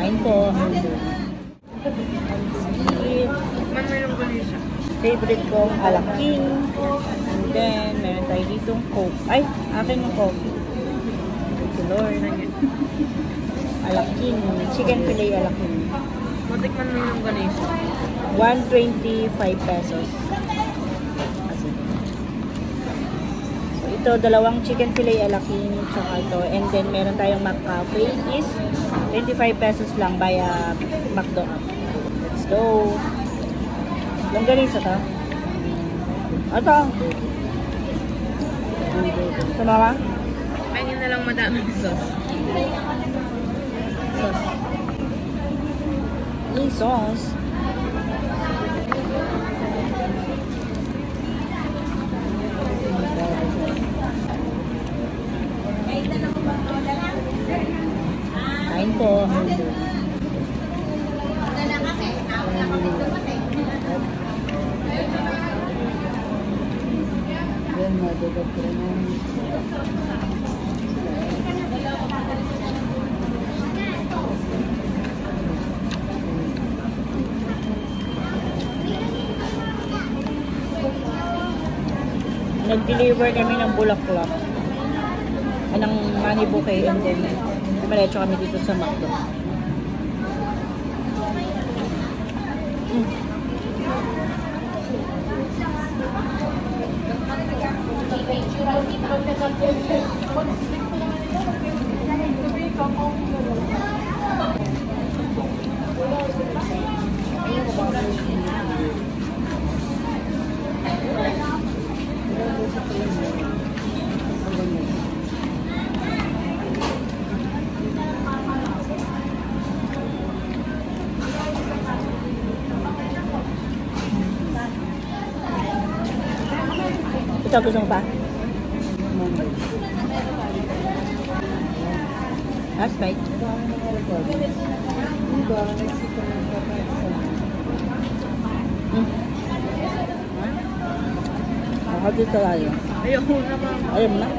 Kain po. Meron ko niya siya. Favorite kong alaking. And then, meron tayo ditong Coke. Ay, akin yung coffee. Thank you, Lord. Alaking. Chicken fillet alaking. Matikman mo yung ganito. 125 pesos. So, ito, dalawang chicken fillet alaking. Tsaka ito. And then, meron tayong McCafe is 25 pesos lang via McDo. Let's go. Longganisa to. Ito. Sumama? Pahingin na lang madaming sauce. Sauce. Yung sauce. Kain po. Nag-deliver kami ng bulaklak. Ng Manny Bouquet and then diretso kami dito sa McDo. Ito, gusto mo pa? That's right. Ako dito tayo. Ayoko na, mama. Ayaw mo na?